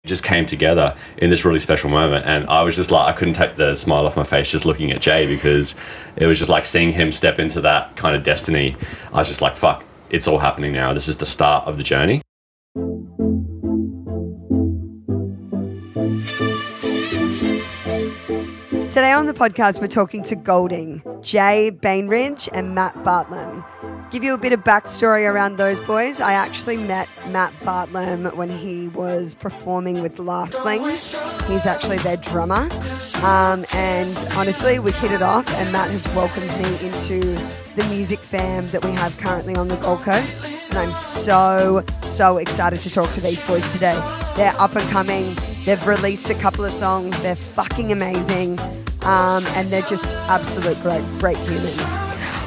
just came together in this really special moment, and I was just like, I couldn't take the smile off my face just looking at Jay, because it was just like seeing him step into that kind of destiny. I was just like, fuck, it's all happening now. This is the start of the journey. Today on the podcast, we're talking to Golding, Jay Bainbridge and Matt Bartlam. Give you a bit of backstory around those boys. I actually met Matt Bartlam when he was performing with Lastlings. He's actually their drummer. And honestly, we hit it off, and Matt has welcomed me into the music fam that we have currently on the Gold Coast. And I'm so excited to talk to these boys today. They're up and coming. They've released a couple of songs. They're fucking amazing. And they're just absolute great humans.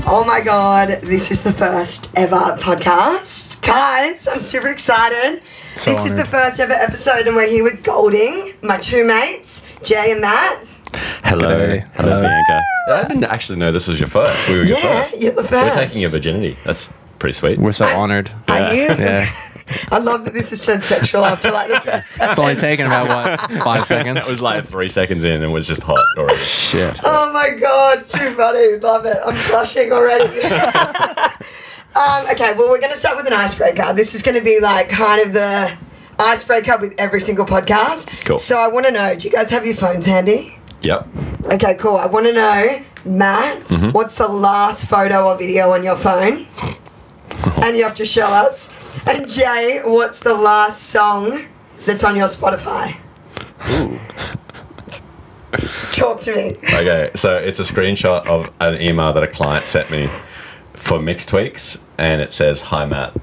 Oh my God, this is the first ever podcast. Guys, I'm super excited. This is the first ever episode, and we're here with Golding, my two mates, Jay and Matt. Hello. Hello, Bianca. I didn't actually know this was your first. We were your first. Yeah, you're the first. We're taking your virginity. That's pretty sweet. We're so honored. Are you? Yeah. I love that this is transsexual after like the first. It's only taken about, what, 5 seconds? It was like 3 seconds in and was just hot already. Shit. Oh my God, too funny. Love it. I'm blushing already. Okay, well, we're going to start with an icebreaker. This is going to be like kind of the icebreaker with every single podcast. Cool. So I want to know, do you guys have your phones handy? Yep. Okay, cool. I want to know, Matt, what's the last photo or video on your phone? And you have to show us. And Jay, what's the last song that's on your Spotify? Ooh. Talk to me. Okay, so it's a screenshot of an email that a client sent me for mix tweaks, and it says, "Hi Matt.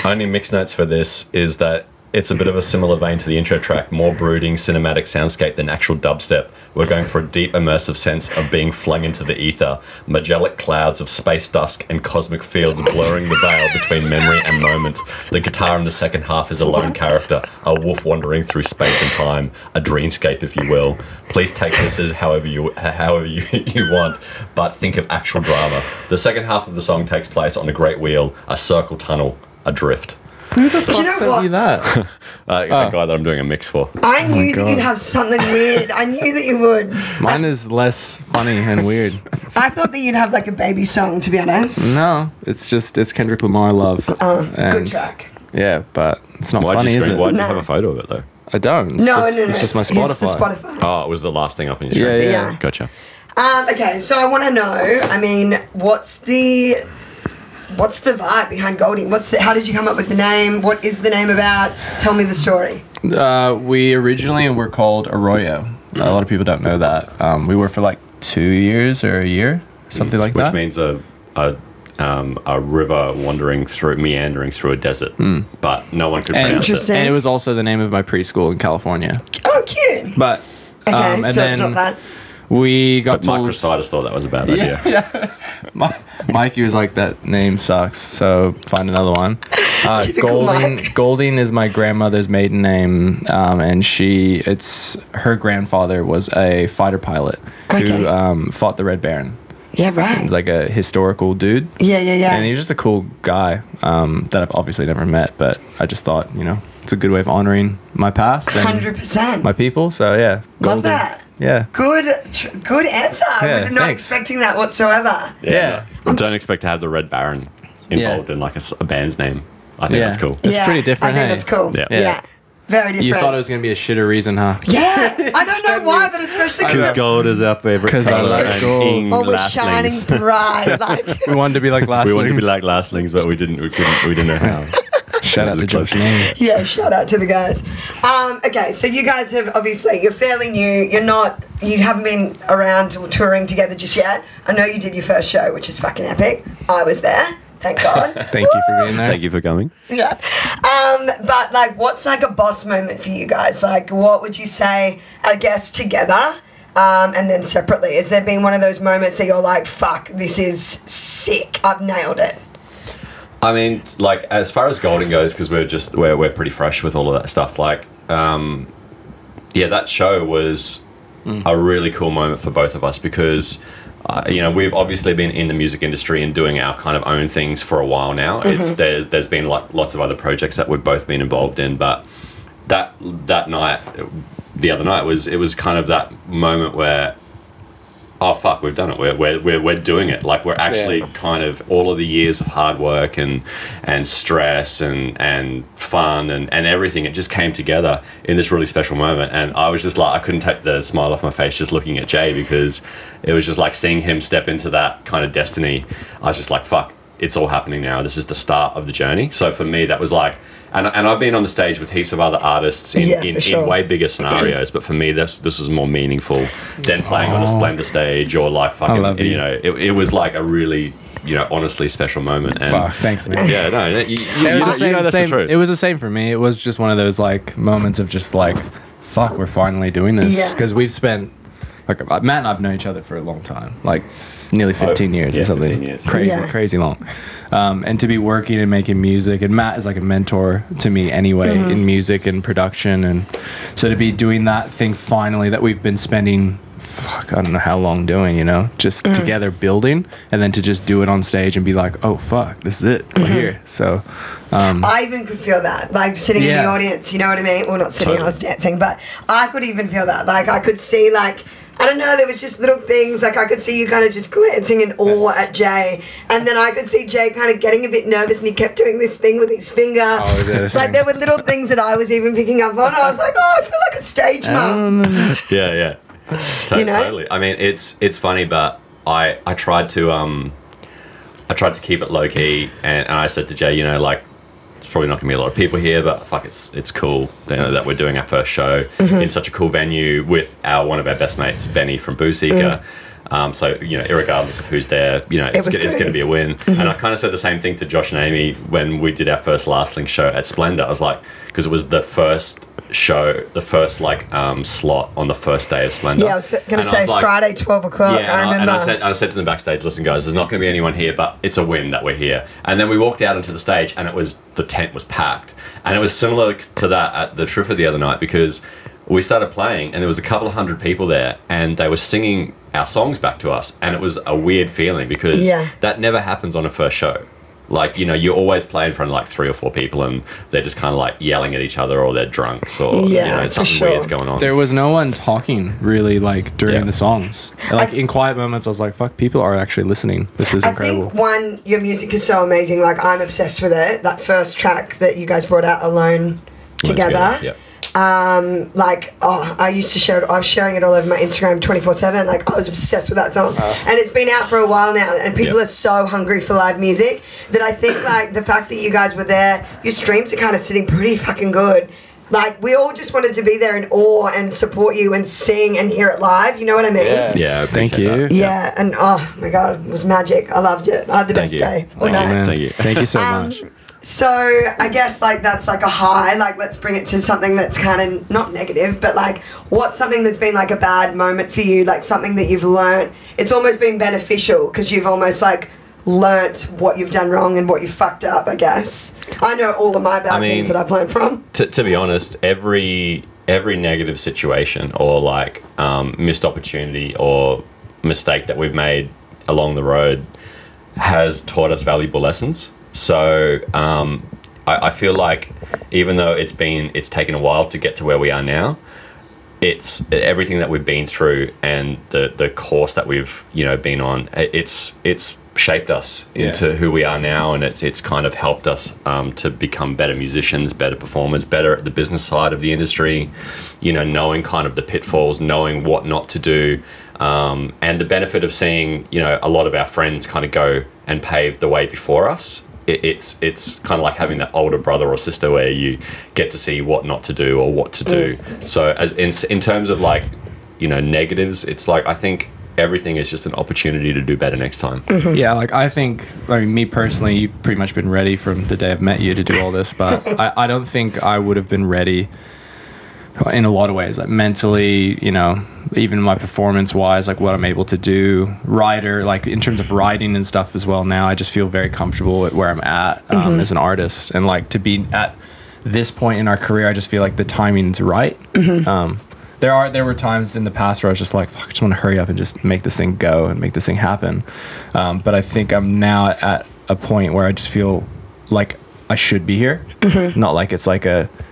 Only mix notes for this is that it's a bit of a similar vein to the intro track, more brooding cinematic soundscape than actual dubstep. We're going for a deep immersive sense of being flung into the ether, Magellic clouds of space dusk and cosmic fields blurring the veil between memory and moment. The guitar in the second half is a lone character, a wolf wandering through space and time, a dreamscape if you will. Please take this as however you want, but think of actual drama. The second half of the song takes place on a great wheel, a circle tunnel, adrift." Who the fuck sent what? you that? The guy that I'm doing a mix for. I knew that you'd have something weird. I knew that you would. Mine is less funny and weird. I thought that you'd have like a baby song, to be honest. No, it's Kendrick Lamar Love. Good track. Yeah, but it's not Why'd funny, you is it? Why'd you have a photo of it though? I don't. It's just my Spotify. It's the Spotify. Oh, it was the last thing up on your screen. Yeah. Gotcha. Okay, so I want to know, I mean, what's the vibe behind Golding? How did you come up with the name? What is the name about? Tell me the story. We originally were called Arroyo. A lot of people don't know that. We were for like 2 years or a year, something like that. Which means a river meandering through a desert, but no one could pronounce it. Interesting. And it was also the name of my preschool in California. Oh, cute. But Okay, and so then it's not that. we got But Mike told. Rostitis thought that was a bad idea. Yeah. Mikey was like, that name sucks, so find another one. Typical Golding, Mike. Golding is my grandmother's maiden name, and her grandfather was a fighter pilot who fought the Red Baron. Yeah, right. He's like a historical dude. Yeah. And he was just a cool guy that I've obviously never met, but I just thought, it's a good way of honoring my past and 100%. my people. So yeah, Love that. Yeah. Good answer. I Yeah, was not thanks. expecting that whatsoever. Yeah. Don't expect to have the Red Baron involved in like a band's name. I think that's cool. It's pretty different. I think hey? that's cool. Yeah. Very different. You thought it was going to be a shitter reason, huh? Yeah. I don't know why, but especially because gold is our favorite 'Cause I like gold. we're shining bright. Like, We wanted to be like Lastlings. We wanted to be like Lastlings, but we didn't know how. Shout out to Josh Name. yeah, shout out to the guys. Okay, so you guys have you're fairly new. You haven't been around touring together just yet. I know you did your first show, which is fucking epic. I was there. Thank God. Thank you for being there. Thank you for coming. Yeah. But like, what's like a boss moment for you guys? Like, what would you say, I guess, together and then separately? Has there been one of those moments that you're like, fuck, this is sick, I've nailed it? I mean, like, as far as Golding goes, because we're pretty fresh with all of that stuff, like, that show was a really cool moment for both of us because we've obviously been in the music industry and doing our kind of own things for a while now. There's been like lots of other projects that we've both been involved in, but that night, the other night, it was kind of that moment where, oh fuck, we've done it. We're doing it. Like we're actually kind of all of the years of hard work and stress and fun and everything. It just came together in this really special moment. And I was just like, I couldn't take the smile off my face just looking at Jay, because it was just like seeing him step into that kind of destiny. I was just like, fuck, it's all happening now. This is the start of the journey. So for me, that was like, and I've been on the stage with heaps of other artists in way bigger scenarios, but for me, this was more meaningful than playing on a Splendor stage or like fucking, you know, it was like a really, you know, honestly special moment. And fuck, thanks, man. Yeah, no, it was the same. It was the same for me. It was just one of those like moments of just like, fuck, we're finally doing this, because we've spent like Matt and I've known each other for a long time, like nearly 15 years or something. 15 years. Crazy long. And to be working and making music, and Matt is like a mentor to me anyway in music and production, and so to be doing that thing finally that we've been spending I don't know how long doing, you know, just together building, and then to just do it on stage and be like, oh fuck, this is it, we're here. So I even could feel that, like sitting in the audience, you know what I mean? Well, not sitting, I was dancing, but I could even feel that. Like I could see, like, I don't know, there was just little things, like I could see you kind of just glancing in awe at Jay, and then I could see Jay kind of getting a bit nervous, and he kept doing this thing with his finger. Like there were little things that I was even picking up on. I was like, oh, I feel like a stage mum. Yeah. You know? Totally. I mean, it's funny, but I tried to keep it low key, and I said to Jay, you know, like, there's probably not gonna be a lot of people here, but fuck, it's cool, you know, that we're doing our first show in such a cool venue with one of our best mates, Benny from Boo Seeker. So, you know, irregardless of who's there, you know, it's going to be a win. And I kind of said the same thing to Josh and Amy when we did our first Last Link show at Splendor. I was like, because it was the first show, the first like slot on the first day of Splendor. Yeah, I was going to say like, Friday, 12 o'clock. Yeah, I remember. And I said to them backstage, listen guys, there's not going to be anyone here, but it's a win that we're here. And then we walked out onto the stage, and the tent was packed. And it was similar to that at the Truffa the other night, because we started playing and there was a couple of hundred people there, and they were singing our songs back to us, and it was a weird feeling, because that never happens on a first show. Like, you know, you always play in front of like 3 or 4 people, and they're just kind of like yelling at each other, or they're drunks, or you know, something weird's going on. There was no one talking really like during the songs. Like in quiet moments, I was like, fuck, people are actually listening. This is incredible. I think your music is so amazing. Like I'm obsessed with it. That first track that you guys brought out, Alone Together. Yeah. Like, I used to share it. I was sharing it all over my Instagram 24/7. Like, I was obsessed with that song, and it's been out for a while now. And people are so hungry for live music that I think like the fact that you guys were there, your streams are kind of sitting pretty fucking good. Like, we all just wanted to be there in awe and support you and sing and hear it live. You know what I mean? Yeah. Thank you. Yeah, and oh my god, it was magic. I loved it. I had the best day all night. Thank you. Thank you so much. So I guess like that's like a high. Like let's bring it to something that's kind of not negative, but like what's something that's been like a bad moment for you? Like something that you've learnt. It's almost been beneficial because you've almost like learnt what you've done wrong and what you fucked up. I guess I know all of my bad things that I've learned from. To be honest, every negative situation or like missed opportunity or mistake that we've made along the road has taught us valuable lessons. So I feel like even though it's taken a while to get to where we are now, it's everything that we've been through and the course that we've been on. It's shaped us into who we are now, and it's kind of helped us to become better musicians, better performers, better at the business side of the industry. Knowing kind of the pitfalls, knowing what not to do, and the benefit of seeing a lot of our friends kind of go and pave the way before us. It's kind of like having that older brother or sister where you get to see what not to do or what to do. So in terms of like, negatives, it's like, I think everything is just an opportunity to do better next time. Yeah, like I mean, me personally, you've pretty much been ready from the day I've met you to do all this, but I don't think I would have been ready in a lot of ways, like mentally, even my performance wise, like what I'm able to do, like in terms of writing and stuff as well. Now I just feel very comfortable at where I'm at as an artist, and like to be at this point in our career, I just feel like the timing's right. There were times in the past where I was just like, fuck, I just want to hurry up and just make this thing go and make this thing happen. But I think I'm now at a point where I just feel like I should be here, not like it's like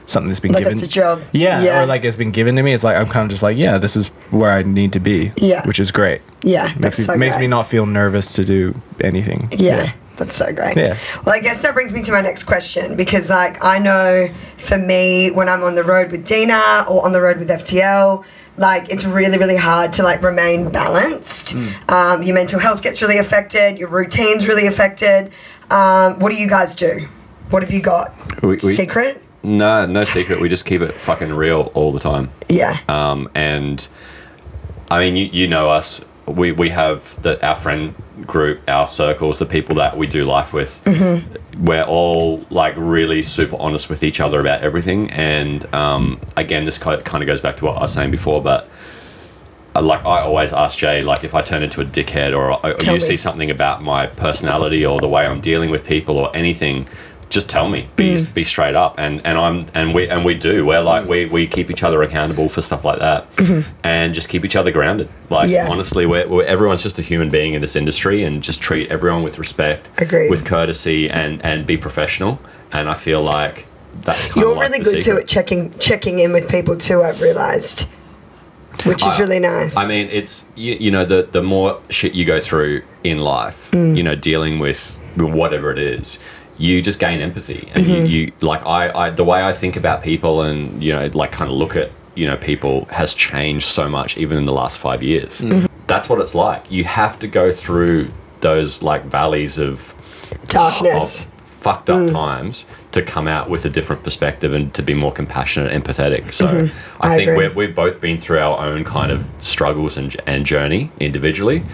something that's been like given. It's a job. Yeah, or like it's been given to me. It's like I'm kind of just like, yeah, this is where I need to be. Yeah, which is great. Yeah, makes me not feel nervous to do anything. Yeah. That's so great. Yeah. Well, I guess that brings me to my next question, because like I know for me, when I'm on the road with Dina or on the road with FTL, like it's really, really hard to like remain balanced. Your mental health gets really affected. Your routine's really affected. What do you guys do? What have you got? Secret? No secret. We just keep it fucking real all the time. Yeah. And I mean, you know us. We have our friend group, our circles, the people that we do life with. We're all like really super honest with each other about everything. And again, this kind of goes back to what I was saying before, but like I always ask Jay, like if I turn into a dickhead or you see something about my personality or the way I'm dealing with people or anything, just tell me. Be straight up, and we do. We're like we keep each other accountable for stuff like that, and just keep each other grounded. Like honestly, we're everyone's just a human being in this industry, and just treat everyone with respect, with courtesy, and be professional. And I feel like that's kind you're of like really good too at checking in with people too. I've realised, which is really nice. I mean, it's you know the more shit you go through in life, you know, dealing with whatever it is, you just gain empathy, and you like I the way I think about people, and you know, like kind of look at, you know, people has changed so much even in the last 5 years. That's what it's like. You have to go through those like valleys of darkness, fucked up times to come out with a different perspective and to be more compassionate and empathetic. So I think we've both been through our own kind of struggles and journey individually,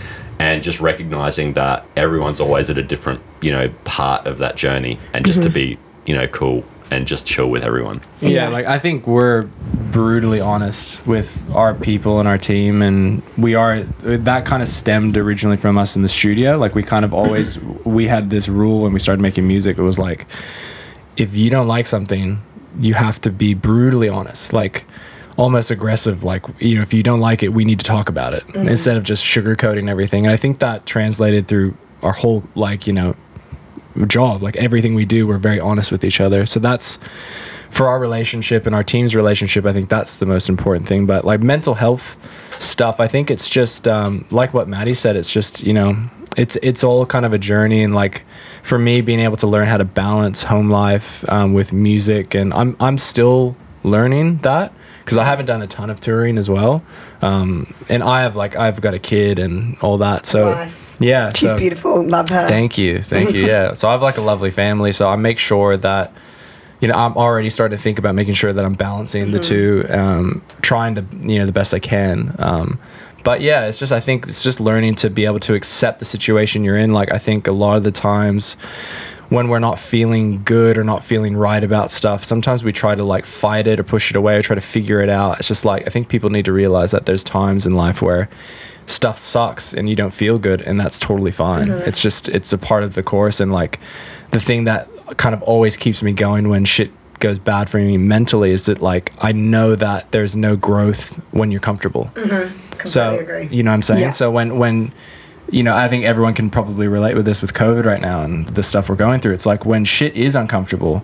and just recognizing that everyone's always at a different, you know, part of that journey, and just to be, you know, cool and just chill with everyone. Yeah, like I think we're brutally honest with our people and our team, and that kind of stemmed originally from us in the studio. Like we kind of always, we had this rule when we started making music. It was like, if you don't like something, you have to be brutally honest, like almost aggressive, like, you know, if you don't like it, we need to talk about it, instead of just sugarcoating everything. And I think that translated through our whole, like, you know, job, like everything we do, we're very honest with each other. So that's, for our relationship and our team's relationship, I think that's the most important thing. But like mental health stuff, I think it's just like what Maddie said, it's just, you know, it's all kind of a journey. And like for me, being able to learn how to balance home life with music, and I'm still learning that, because I haven't done a ton of touring as well, and I've got a kid and all that, so yeah, she's beautiful, love her. Thank you. Yeah, so I have like a lovely family, so I make sure that, you know, I'm already starting to think about making sure that I'm balancing the two, trying to, you know, the best I can. But yeah, it's just, I think it's just learning to be able to accept the situation you're in. Like I think a lot of the times when we're not feeling good or not feeling right about stuff, sometimes we try to like fight it or push it away or try to figure it out. It's just like, I think people need to realize that there's times in life where stuff sucks and you don't feel good, and that's totally fine. It's just, it's a part of the course. And like the thing that kind of always keeps me going when shit goes bad for me mentally is that like I know that there's no growth when you're comfortable. So agree. You know what I'm saying? So when you know, I think everyone can probably relate with this with COVID right now and the stuff we're going through. It's like when shit is uncomfortable,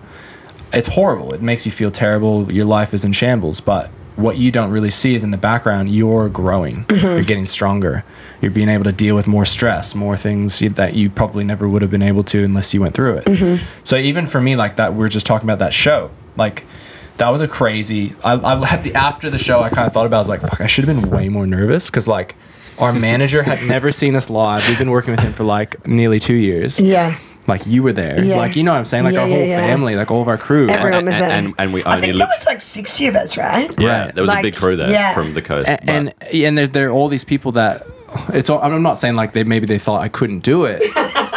it's horrible. It makes you feel terrible. Your life is in shambles. But what you don't really see is in the background, you're growing. You're getting stronger. You're being able to deal with more stress, more things that you probably never would have been able to unless you went through it. So even for me, like that, we're just talking about that show. Like that was a crazy, after the show, I kind of thought about it. I was like, fuck, I should have been way more nervous, because like our manager had never seen us live. We've been working with him for like nearly 2 years. Yeah. Like you were there. Yeah. Like, you know what I'm saying? Like our whole family, like all of our crew. Everyone was there. And we only there was like 60 of us, right? Yeah. There was like, a big crew there from the coast. And there are all these people that, I'm not saying like maybe they thought I couldn't do it.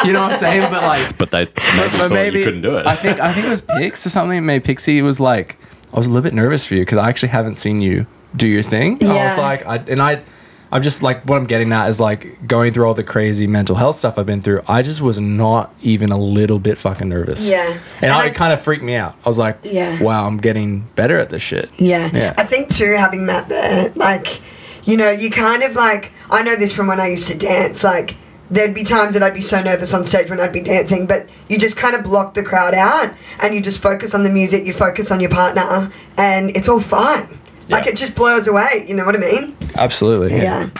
You know what I'm saying? But like, but they thought you couldn't do it. I think it was Pix or something. Maybe Pixie was like, I was a little bit nervous for you because I actually haven't seen you do your thing. Yeah. I was like, I'm just like, what I'm getting at is like going through all the crazy mental health stuff I've been through. I just was not even a little bit fucking nervous. Yeah. And it kind of freaked me out. I was like, wow, I'm getting better at this shit. Yeah. I think too, having Matt there, like, you know, you kind of like, I know this from when I used to dance, like there'd be times that I'd be so nervous on stage when I'd be dancing, but you just kind of block the crowd out and you just focus on the music, you focus on your partner, and it's all fine. Like, it just blows away, you know what I mean? Absolutely. Yeah.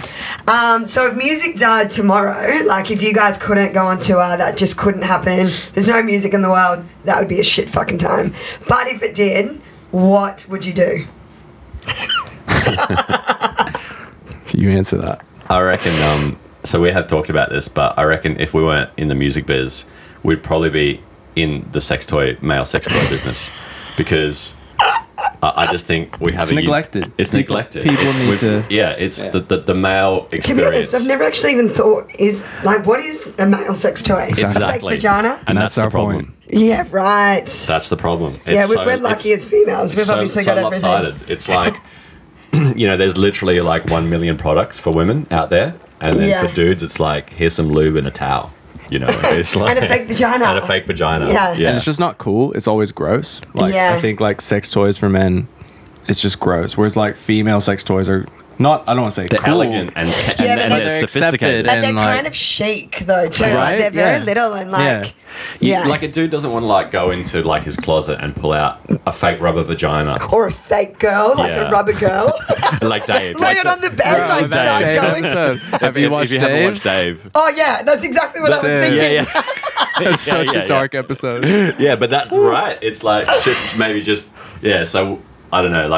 So if music died tomorrow, like if you guys couldn't go on tour, that just couldn't happen, there's no music in the world, that would be a shit fucking time. But if it did, what would you do? You answer that. I reckon, so we have talked about this, but I reckon if we weren't in the music biz, we'd probably be in the male sex toy business, because I just think we have it's neglected. It's neglected. People need to... Yeah, it's the male experience. To be honest, I've never actually even thought, what is a male sex toy? Exactly. A fake vagina? And that's our problem. Point. Yeah, right. That's the problem. We're lucky as females. We've obviously got everything. Lopsided. It's like, there's literally like 1 million products for women out there. And then for dudes, it's like, here's some lube and a towel. It's like... and a fake vagina. And a fake vagina. Yeah. And it's just not cool. It's always gross. I think, sex toys for men, it's just gross. Whereas, female sex toys are not... I don't want to say they're cool. Elegant and they're sophisticated. And they're kind of chic, though, too. Right? They're very little and, Like a dude doesn't want to go into his closet and pull out a fake rubber vagina or a fake girl, a rubber girl, like Dave. Lay it on the bed, start going. Have you watched Dave? Haven't watched Dave? Oh yeah, that's exactly what I was thinking. Yeah. That's such a dark episode. Yeah, but that's right. It's maybe just So I don't know.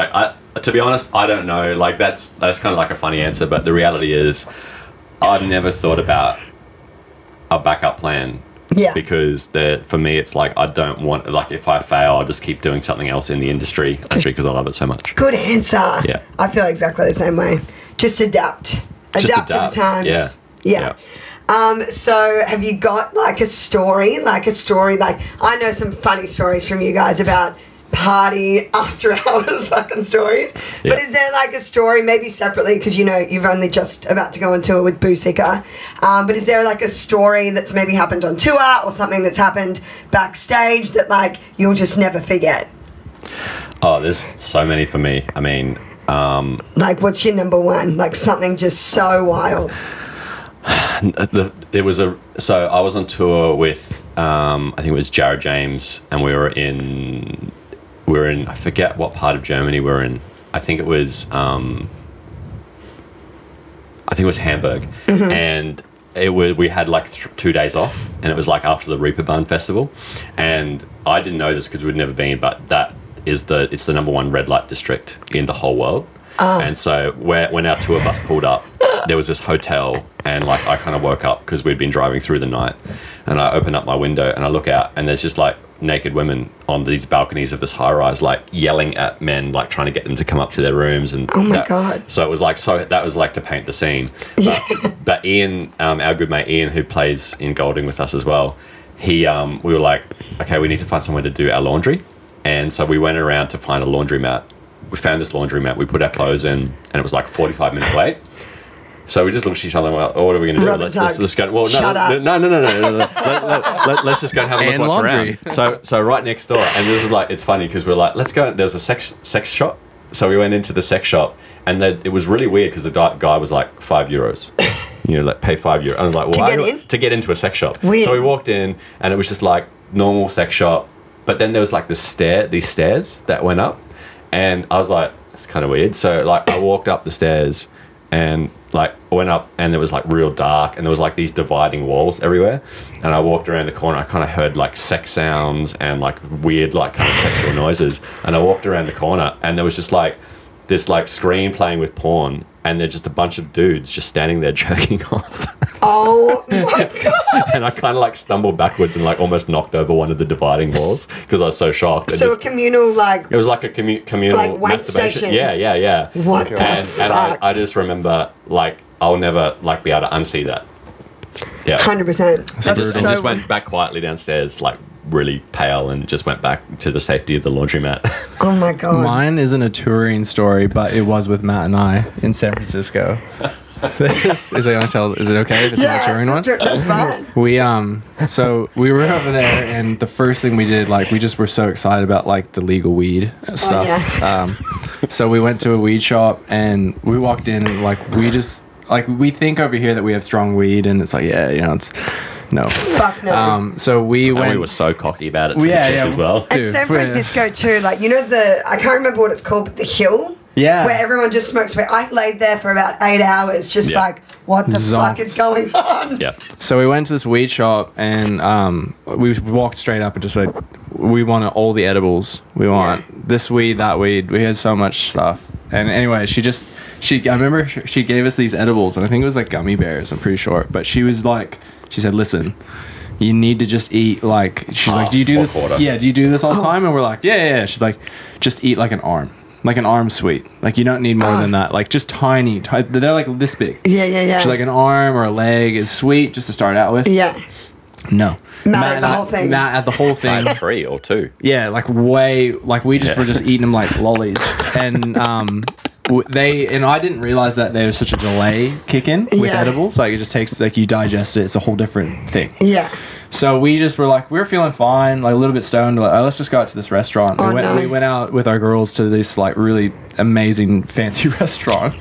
To be honest, I don't know. That's kind of like a funny answer, but the reality is, I've never thought about a backup plan. Yeah. Because for me, it's I don't want, if I fail, I'll just keep doing something else in the industry because I love it so much. Good answer. Yeah. I feel exactly the same way. Just adapt. Adapt to the times. Yeah. So have you got a story? I know some funny stories from you guys about party after hours fucking stories. But is there a story, maybe separately, because you're only just about to go on tour with Boo Sicker, but is there a story that's maybe happened on tour or something that's happened backstage that you'll just never forget? Oh, there's so many for me. I mean, what's your number one? Something just so wild. So I was on tour with I think it was Jared James, and we were in I forget what part of Germany we were in. I think it was Hamburg. Mm-hmm. And we had 2 days off, and it was after the Reeperbahn festival, and I didn't know this because we'd never been, but it's the number one red light district in the whole world. And so when our tour bus pulled up, there was this hotel, and I kind of woke up because we'd been driving through the night, and I open up my window and I look out, and there's just naked women on these balconies of this high rise, yelling at men, trying to get them to come up to their rooms. And oh my God. So it was that was to paint the scene. But Ian, our good mate Ian, who plays in Golding with us as well, we were okay, we need to find somewhere to do our laundry. And so we went around to find a laundromat. We found this laundromat, we put our clothes in, and it was 45 minute wait. So we just looked at each other and went, what are we going to do? Let's go. Well, no. Let's just go and have a look what's around. So right next door, and this is it's funny because we're let's go. There's a sex shop. So we went into the sex shop, and it was really weird because the guy was €5. Pay €5. And I was well, to get into a sex shop. Weird. So we walked in, and it was just normal sex shop. But then there was these stairs that went up, and I was it's kind of weird. So I walked up the stairs, and I went up, and it was real dark, and there was these dividing walls everywhere, and I walked around the corner. I kind of heard sex sounds and weird kind of sexual noises, and I walked around the corner, and there was just this screen playing with porn, and they're just a bunch of dudes just standing there jerking off. Oh my God. And I kind of stumbled backwards and almost knocked over one of the dividing walls because I was so shocked. So a communal it was a communal masturbation. Station. Yeah. What the fuck? And I just remember I'll never be able to unsee that. Yeah. 100%. So just went back quietly downstairs, really pale, and just went back to the safety of the laundromat. Oh my God. Mine isn't a touring story, but it was with Matt and I in San Francisco. Is it okay if it's not a touring one? That's fine. So we were over there, and the first thing we did, we just were so excited about the legal weed stuff. Oh, yeah. So we went to a weed shop, and we walked in, and we just like we think over here that we have strong weed, and it's like, yeah, you know, it's no. Fuck no. So we went. We were so cocky about it to as well. And San Francisco too, like, you know, I can't remember what it's called, but the hill. Yeah. Where everyone just smokes weed. I laid there for about 8 hours, just like, what the fuck is going on? Yeah. So we went to this weed shop, and we walked straight up and just like, we want all the edibles. We want this weed, that weed. We had so much stuff. And anyway, I remember she gave us these edibles, and I think it was like gummy bears, I'm pretty sure. But she said, listen, you need to just eat like, she's like, do you do this? Yeah, do you do this all the time? And we're like, yeah. She's like, just eat like an arm. Like an arm sweet. Like, you don't need more than that. Like, just tiny. They're like this big. Yeah. She's like, an arm or a leg is sweet just to start out with. Yeah. No. Matt ate the whole thing. Matt had the whole thing. 3 or 2. Yeah, like way, like we just were just eating them like lollies. And and I didn't realize that there was such a delay kick in with edibles. Like, it just takes, like, you digest it. It's a whole different thing. Yeah. So we just were like, we were feeling fine, like a little bit stoned. Like, let's just go out to this restaurant. We went out with our girls to this like really amazing fancy restaurant.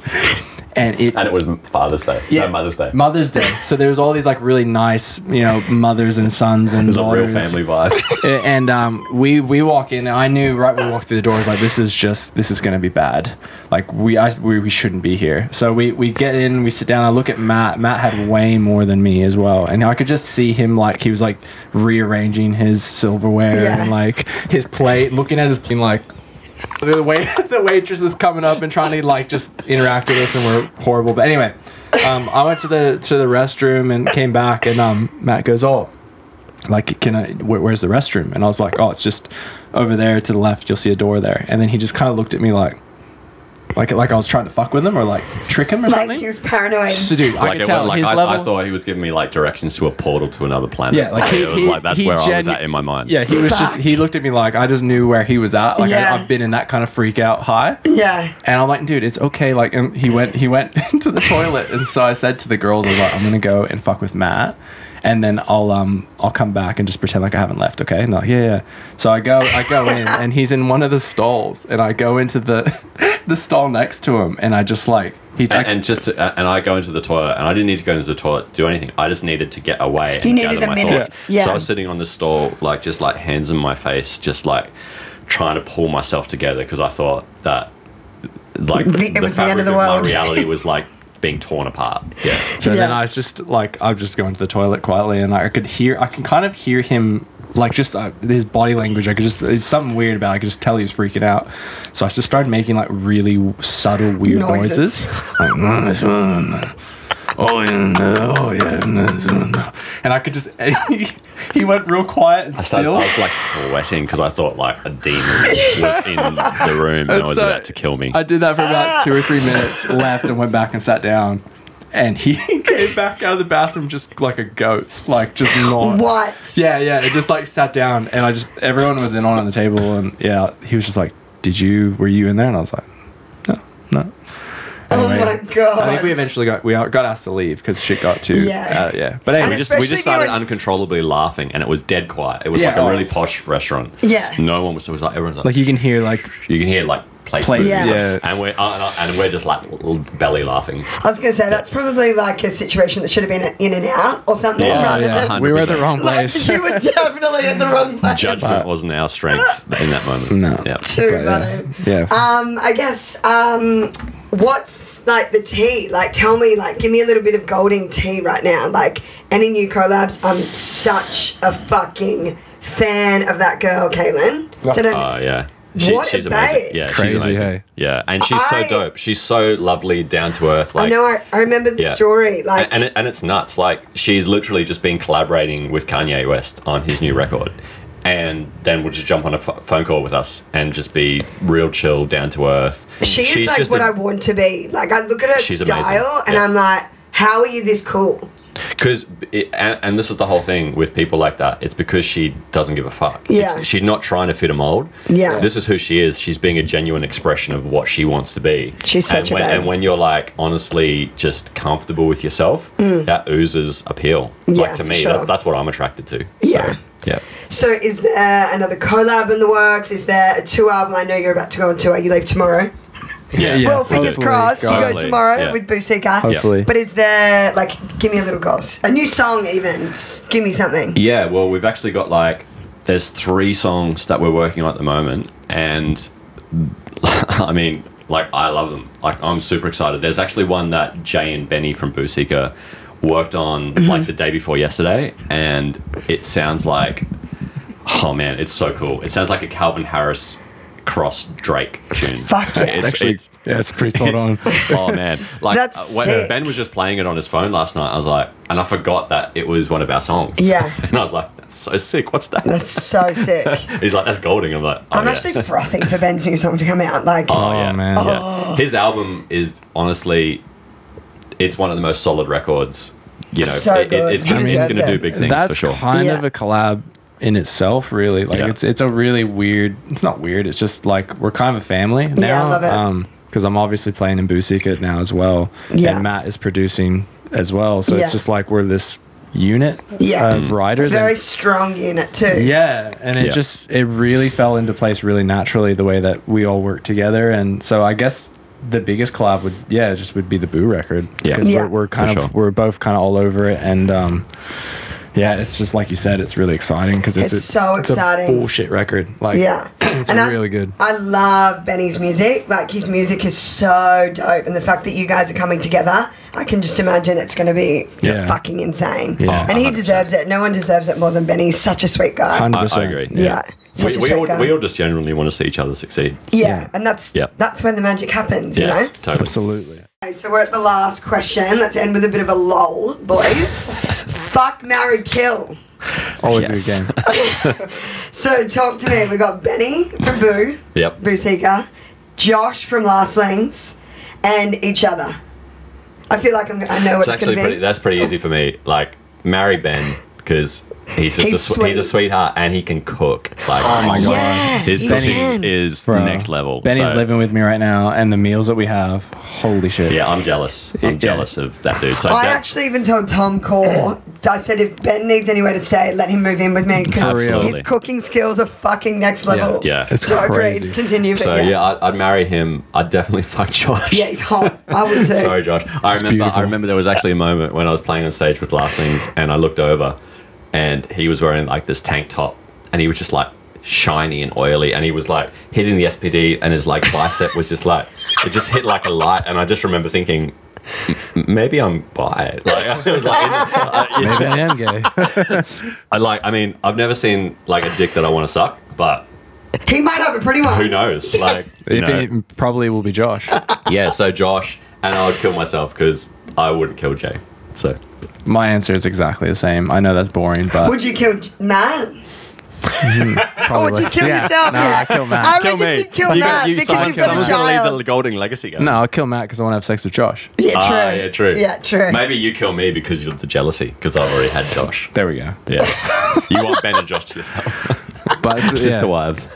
And it was Father's Day. Yeah, no, Mother's Day. Mother's Day. So there was all these like really nice, you know, mothers and sons and daughters. A real family vibe. And we walk in, and I knew right when we walked through the door, I was like, this is going to be bad. Like we shouldn't be here. So we get in, we sit down. I look at Matt. Matt had way more than me as well, and I could just see him like he was like rearranging his silverware and like his plate, looking at his plate like. The waitress is coming up and trying to like just interact with us, and we're horrible. But anyway, I went to the restroom and came back, and Matt goes, "Oh, like, where's the restroom?" And I was like, "Oh, it's just over there to the left. You'll see a door there." And then he just kind of looked at me like I was trying to fuck with him or like trick him or something. Like he was paranoid. So, dude, I could tell his level. I thought he was giving me like directions to a portal to another planet. Yeah, like it was like that's where I was at in my mind. Yeah, he was he looked at me like I just knew where he was at. Like I've been in that kind of freak out high. Yeah. And I'm like, dude, it's okay. Like, and he went into the toilet, and so I said to the girls, I was like, I'm gonna go and fuck with Matt. And then I'll come back and just pretend like I haven't left, okay? And they're like, yeah. So I go in, and he's in one of the stalls, and I go into the stall next to him, and I just like and I go into the toilet, and I didn't need to go into the toilet to do anything. I just needed to get away. You needed a minute. Yeah. So I was sitting on the stall, like just like hands in my face, just like trying to pull myself together because I thought that like it was the end of the world. My reality was like being torn apart. Yeah. So then I was just like, I'm just going to the toilet quietly, and I can kind of hear him, like just his body language. There's something weird about it. I could just tell he was freaking out. So I just started making like really subtle weird noises. Like, oh yeah. And I could just, he went real quiet and still. I was like sweating because I thought like a demon was in the room and was about to kill me. I did that for about 2 or 3 minutes, left and went back and sat down. And he came back out of the bathroom just like a ghost, like just not. What? Yeah. It just like sat down, and everyone was in on the table, and he was just like, were you in there? And I was like, no. Anyway, oh my god! I think we eventually got asked to leave because shit got too. But anyway, we just started uncontrollably laughing, and it was dead quiet. It was like a really posh restaurant. Yeah. No one was. So it was like everyone's like you can hear plates. Yeah. And we're just like belly laughing. I was going to say that's probably like a situation that should have been in and out or something. Than we were at the wrong place. Like, you were definitely at the wrong place. Judgment wasn't our strength in that moment. No. Yeah. Too funny. Yeah. I guess. What's like the tea? Like, tell me, like, give me a little bit of Golding tea right now. Like, any new collabs? I'm such a fucking fan of that girl, Caitlin. Yeah. She's amazing. Yeah, crazy, she's amazing. Hey? Yeah, and she's so dope. She's so lovely, down to earth. Like, I know. I remember the story. Like, and it's nuts. Like, she's literally just been collaborating with Kanye West on his new record, and then would just jump on a phone call with us and just be real chill, down to earth. She's like what I want to be. Like, I look at her style, and I'm like, how are you this cool? Because, and this is the whole thing with people like that, it's because she doesn't give a fuck. Yeah. She's not trying to fit a mold. Yeah. This is who she is. She's being a genuine expression of what she wants to be. She's such a babe. And when you're like honestly just comfortable with yourself, that oozes appeal. Yeah, like to me, sure. that's what I'm attracted to. Yeah. So, yeah. So is there another collab in the works? Is there a tour? Well, I know you're about to go on tour. You leave tomorrow. Yeah. Well, fingers crossed. You go Hopefully. tomorrow with Busika. Hopefully. But is there, like, give me a little goss. A new song even. Give me something. Yeah, well, we've actually got, like, there's 3 songs that we're working on at the moment. And, I mean, like, I love them. Like, I'm super excited. There's actually one that Jay and Benny from Busika worked on, like, the day before yesterday. And it sounds like, oh, man, it's so cool. It sounds like a Calvin Harris cross Drake tune. Fuck yeah. It's pretty spot on. Oh man, like That's when sick. Ben was just playing it on his phone last night, I was like, and I forgot that it was one of our songs. Yeah. And I was like, that's so sick. What's that? That's so sick. He's like, that's Golding. I'm like, oh, I'm actually frothing for Ben's new song to come out. Like, Oh yeah, man. Yeah. His album is honestly, it's one of the most solid records. You know, So good. it's He going deserves to do it. big things That's for sure. kind Yeah. of a collab in itself, really. Like, Yeah. it's a really weird. It's not weird. It's just like we're kind of a family now. Yeah, I love it. Because I'm obviously playing in Busika now as well, Yeah. and Matt is producing as well. So Yeah. it's just like we're this unit Yeah. of writers. very and- strong unit too. yeah, and it Yeah. just it really fell into place really naturally the way that we all work together. And so I guess the biggest collab would be the Boo record. Yeah. because Yeah. we're kind For of sure. we're both kind of all over it, and yeah, it's just like you said, it's really exciting because It's so exciting. a bullshit record. Like, Yeah. it's And really good. I love Benny's music. Like, his music is so dope. And the fact that you guys are coming together, I can just imagine it's going to be Yeah. fucking insane. Yeah. And he 100%. deserves it. No one deserves it more than Benny. He's such a sweet guy. 100%. I agree. Yeah. Such a We sweet guy. all just genuinely want to see each other succeed. Yeah. And that's Yeah. that's when the magic happens, you know? totally. Absolutely. Okay, so we're at the last question. Let's end with a bit of a lull, boys. Fuck, marry, kill. Always Yes. a good game. So talk to me. We got Benny from Boo, Yep. Boo Seeker, Josh from Lastlings, and each other. I feel like I know what It's it's actually going to be. that's pretty easy for me. Like, marry Ben because he's just He's he's a sweetheart and he can cook. Like, Oh my God. Yeah, his he cooking can. is Bro, next level. Benny's So, living with me right now, and the meals that we have, holy shit. Yeah, I'm jealous. Yeah. I'm jealous of that dude. So I that- actually even told Tom Core, I said if Ben needs anywhere to stay, let him move in with me because For real. his cooking skills are fucking next level. yeah. It's So crazy. agreed. Continue. But So yeah. yeah, I'd marry him. I'd definitely fuck Josh. Yeah, he's hot. I would too. Sorry, Josh. I beautiful. remember there was actually a moment when I was playing on stage with Lastlings and I looked over and he was wearing like this tank top and he was just like shiny and oily and he was like hitting the SPD and his like bicep was just like, it just hit like a light and I just remember thinking, maybe I'm bi. Like, it was like, Maybe I am gay. I mean, I've never seen like a dick that I want to suck, but He might have a pretty one. who knows? Like, you know. It probably will be Josh. Yeah, so Josh, and I would kill myself because I wouldn't kill Jay. So My answer is exactly the same. I know that's boring, but Would you kill Matt? Or would you kill yourself? No, I kill Matt. I Kill reckon me. you'd kill You Matt got- you because someone- you've got a someone's gonna leave child. the Golding legacy going. No, I'll kill Matt because I want to have sex with Josh. Yeah, true. Yeah, true. Yeah, true. Maybe you kill me because of the jealousy, because I've already had Josh. There we go. Yeah. You want Ben and Josh to yourself. But it's- Sister yeah. wives.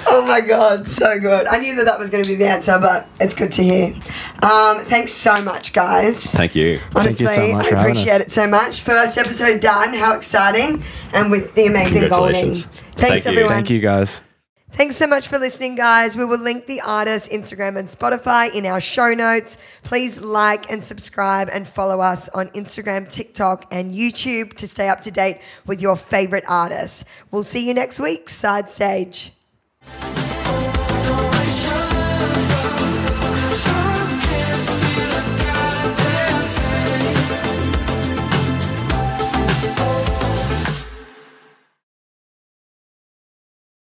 Oh my God, so good. I knew that was going to be the answer, but it's good to hear. Thanks so much, guys. Thank you. Honestly, Thank you so much I for having appreciate us. it so much. First episode done. How exciting. And with the amazing Golding. Congratulations. Thanks, Thank you. everyone. Thank you, guys. Thanks so much for listening, guys. We will link the artist, Instagram, and Spotify in our show notes. Please like and subscribe and follow us on Instagram, TikTok, and YouTube to stay up to date with your favorite artists. We'll see you next week, Side Stage.